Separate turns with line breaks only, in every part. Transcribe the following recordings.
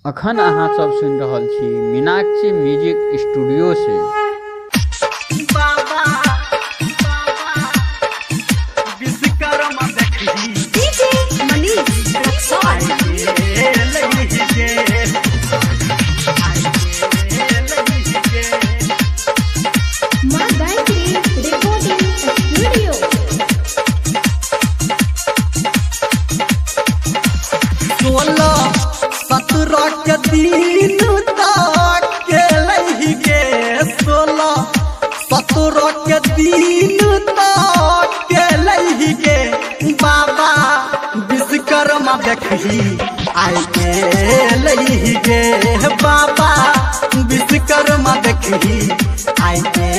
अखन अहाँ सब सुनि रहल छी मीनाक्षी म्यूजिक स्टूडियो से।
के दिन तक गे 16-17 के दिन तक गे बाबा विश्वकर्मा देखी आई गे बाबा विश्वकर्मा देखी आई गे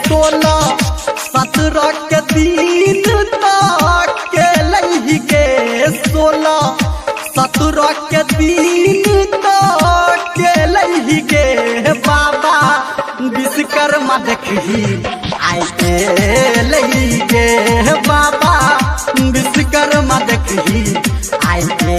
16-17 के दिन तक गे 16-17 के दिन तक गे बाबा विश्वकर्मा देखी आई गे बाबा विश्वकर्मा देखी आई गे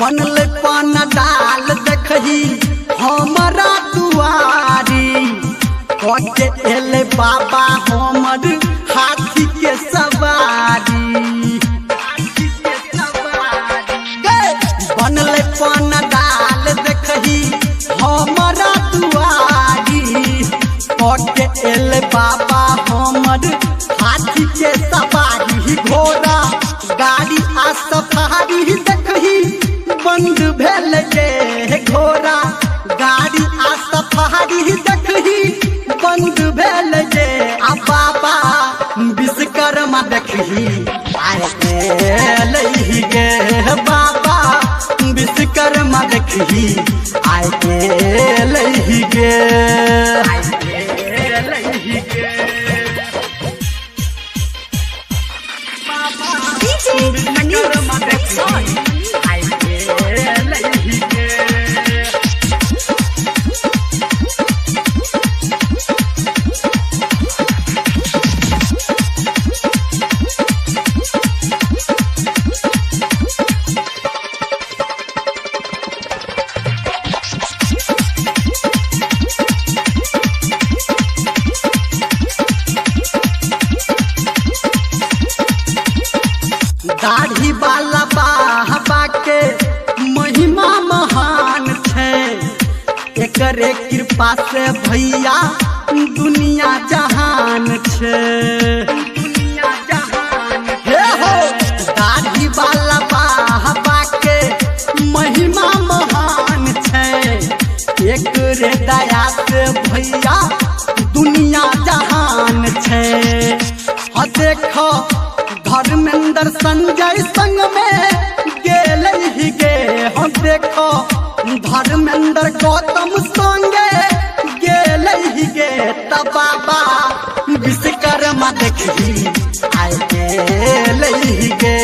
बनल पान डाल देखही हमारा दुआरी कटे एले बाबा हमर हाथी के सवारी बनल पान डाल देखही हमारा दुआरी कटे एले बाबा हमर हाथी के सवारी घोड़ा गाड़ी आ सफारी देखही बंद भेल गे घोड़ा गाड़ी आ सफारी देखही बंद भेल गे आ बाबा विश्वकर्मा देखही आई गे बाबा विश्वकर्मा देखही आई गे दाढ़ी वाला बाबा के महिमा महान है एकरे कृपा से भैया दुनिया जहान है हे हो दाढ़ी वाला बाबा के महिमा महान है एकरे दया से भैया दुनिया जहान है देखो धर्मेंद्र संजय संग में गे हम देखो धर्मेंद्र गौतम संगे गे तब बाबा विश्वकर्मा देखी आई गे